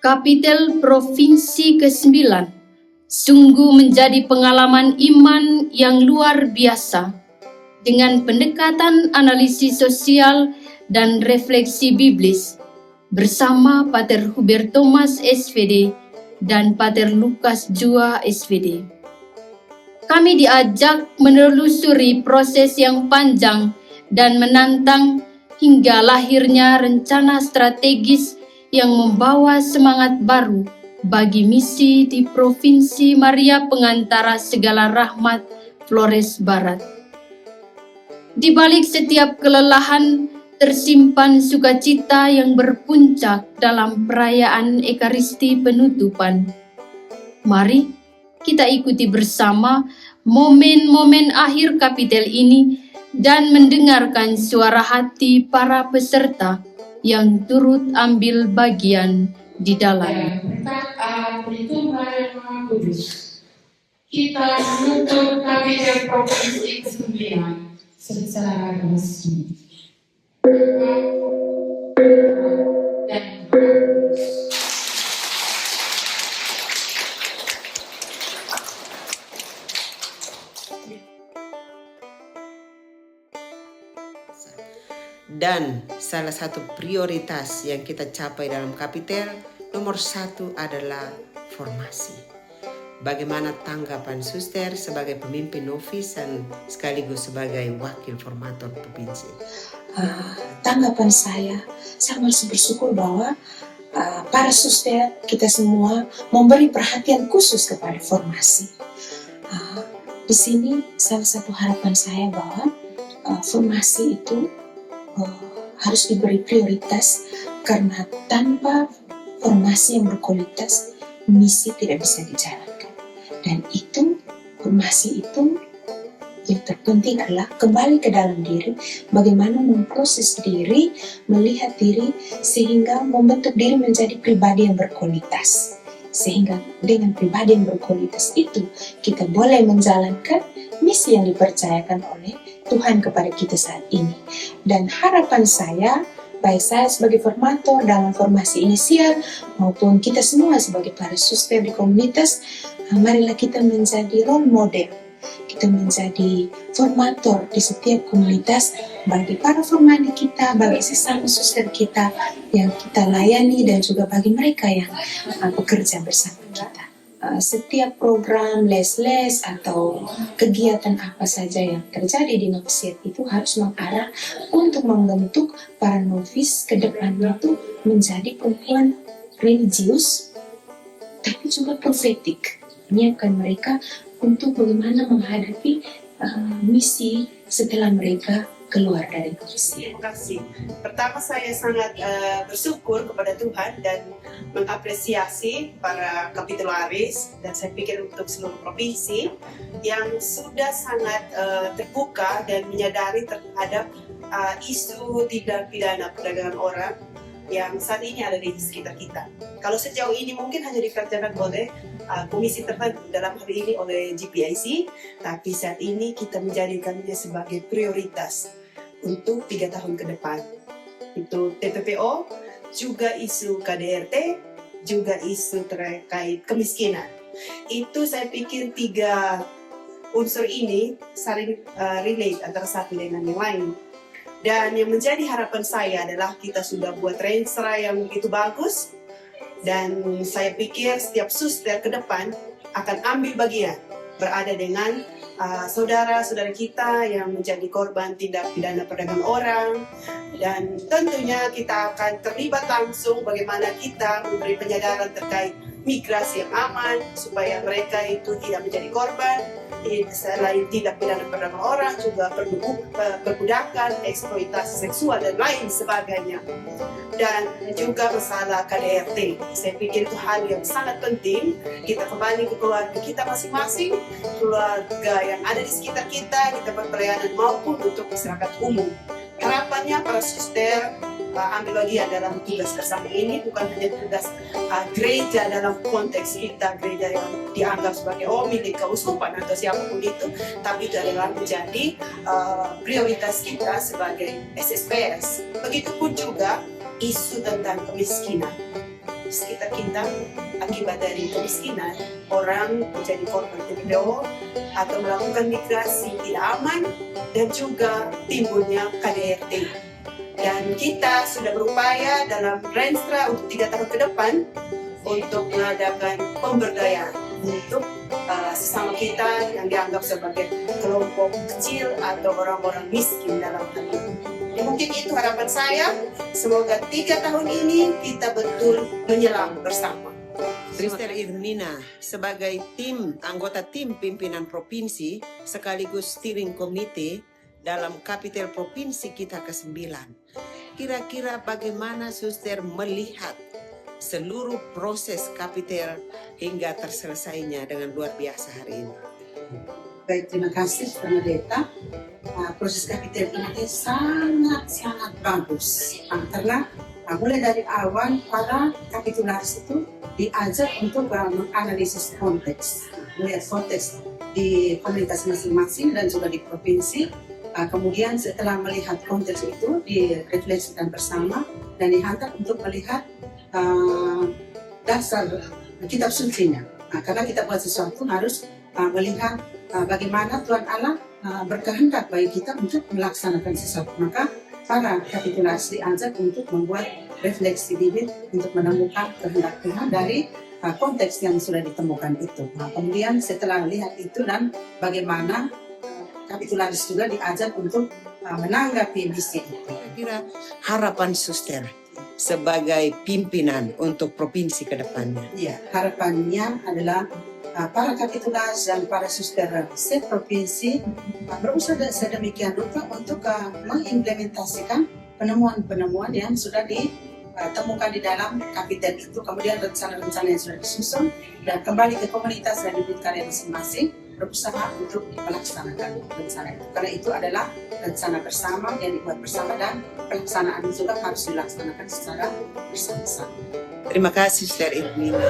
Kapitel Provinsi ke-9 sungguh menjadi pengalaman iman yang luar biasa dengan pendekatan analisis sosial dan refleksi biblis bersama Pater Hubert Thomas SVD dan Pater Lukas Jua SVD. Kami diajak menelusuri proses yang panjang dan menantang hingga lahirnya rencana strategis yang membawa semangat baru bagi misi di Provinsi Maria Pengantara Segala Rahmat Flores Barat. Di balik setiap kelelahan tersimpan sukacita yang berpuncak dalam perayaan Ekaristi penutupan. Mari kita ikuti bersama momen-momen akhir kapitel ini dan mendengarkan suara hati para peserta yang turut ambil bagian di dalam. Berkat perhitungan yang Maha Kudus, kita menuntut kabinet provinsi ke-9 secara resmi. Dan Dan salah satu prioritas yang kita capai dalam kapitel nomor 1 adalah formasi. Bagaimana tanggapan Suster sebagai pemimpin novis dan sekaligus sebagai wakil formator provinsi? Tanggapan saya masih bersyukur bahwa para suster kita semua memberi perhatian khusus kepada formasi. Di sini salah satu harapan saya bahwa formasi itu harus diberi prioritas, karena tanpa formasi yang berkualitas misi tidak bisa dijalankan. Dan itu formasi itu yang terpenting adalah kembali ke dalam diri, bagaimana memproses diri, melihat diri sehingga membentuk diri menjadi pribadi yang berkualitas. Sehingga dengan pribadi yang berkualitas itu kita boleh menjalankan misi yang dipercayakan oleh Tuhan kepada kita saat ini. Dan harapan saya, baik saya sebagai formator dalam formasi inisial maupun kita semua sebagai para suster di komunitas, marilah kita menjadi role model. Kita menjadi formator di setiap komunitas bagi para formandi kita, bagi sesama suster kita yang kita layani, dan juga bagi mereka yang bekerja bersama kita. Setiap program les-les atau kegiatan apa saja yang terjadi di novisiat itu harus mengarah untuk membentuk para novis ke depannya itu menjadi perempuan religius tapi juga profetik, menyiapkan mereka untuk bagaimana menghadapi misi setelah mereka keluar dari novisiat. Terima kasih. Pertama, saya sangat bersyukur kepada Tuhan dan mengapresiasi para kapitularis, dan saya pikir untuk seluruh provinsi yang sudah sangat terbuka dan menyadari terhadap isu tindak pidana perdagangan orang yang saat ini ada di sekitar kita. Kalau sejauh ini mungkin hanya dikerjakan oleh komisi tertentu, dalam hal ini oleh GPIC, tapi saat ini kita menjadikannya sebagai prioritas untuk 3 tahun ke depan. Itu TPPO, juga isu KDRT, juga isu terkait kemiskinan. Itu saya pikir 3 unsur ini saling relate antara satu dengan yang lain. Dan yang menjadi harapan saya adalah kita sudah buat renstra yang begitu bagus, dan saya pikir setiap suster ke depan akan ambil bagian berada dengan saudara-saudara kita yang menjadi korban tindak pidana perdagangan orang, dan tentunya kita akan terlibat langsung bagaimana kita memberi penyadaran terkait migrasi yang aman supaya mereka itu tidak menjadi korban. Selain tindak pidana perdagangan orang, juga perbudakan, eksploitasi seksual dan lain sebagainya. Dan juga masalah KDRT. Saya pikir itu hal yang sangat penting. Kita kembali ke keluarga kita masing-masing, keluarga yang ada di sekitar kita, di tempat pelayanan maupun untuk masyarakat umum. Harapannya para suster ambil bagian dalam tugas bersama ini, bukan hanya tugas gereja dalam konteks kita, gereja yang dianggap sebagai milik keuskupan atau siapapun itu, tapi itu adalah menjadi prioritas kita sebagai SSPS. Begitupun juga isu tentang kemiskinan. di sekitar kita akibat dari kemiskinan, orang menjadi korban TPO atau melakukan migrasi tidak aman, dan juga timbulnya KDRT. Dan kita sudah berupaya dalam Renstra untuk 3 tahun ke depan untuk mengadakan pemberdayaan untuk sesama kita yang dianggap sebagai kelompok kecil atau orang-orang miskin dalam hal ini. Ya, mungkin itu harapan saya. Semoga 3 tahun ini kita betul menyelam bersama. Sister Irmina, sebagai anggota tim pimpinan provinsi sekaligus steering committee dalam kapitel provinsi kita ke-9, kira-kira bagaimana Suster melihat seluruh proses kapitel hingga terselesainya dengan luar biasa hari ini? Baik, terima kasih Pendeta. Proses kapitel ini sangat bagus karena mulai dari awal para kapitularis itu diajak untuk menganalisis konteks, melihat konteks di komunitas masing-masing dan juga di provinsi. Kemudian setelah melihat konteks itu direfleksikan bersama dan dihantar untuk melihat dasar kitab sucinya. Karena kita buat sesuatu harus melihat bagaimana Tuhan Allah berkehendak bagi kita untuk melaksanakan sesuatu. Maka para kapitularis diajak untuk membuat refleksi diri untuk menemukan kehendak Tuhan dari konteks yang sudah ditemukan itu. Kemudian setelah lihat itu dan bagaimana kapitularis juga diajak untuk menanggapi misi itu. Kira-kira harapan Suster sebagai pimpinan untuk provinsi ke depannya? Ya, harapannya adalah para kapitularis dan para suster se-provinsi berusaha sedemikian rupa untuk mengimplementasikan penemuan-penemuan yang sudah ditemukan di dalam kapitel itu, kemudian rencana-rencana yang sudah disusun dan kembali ke komunitas dan di kalian masing-masing berusaha untuk melaksanakan rencana itu. Karena itu adalah rencana bersama yang dibuat bersama dan pelaksanaan juga harus dilaksanakan secara bersama-sama. Terima kasih Sister Irmina.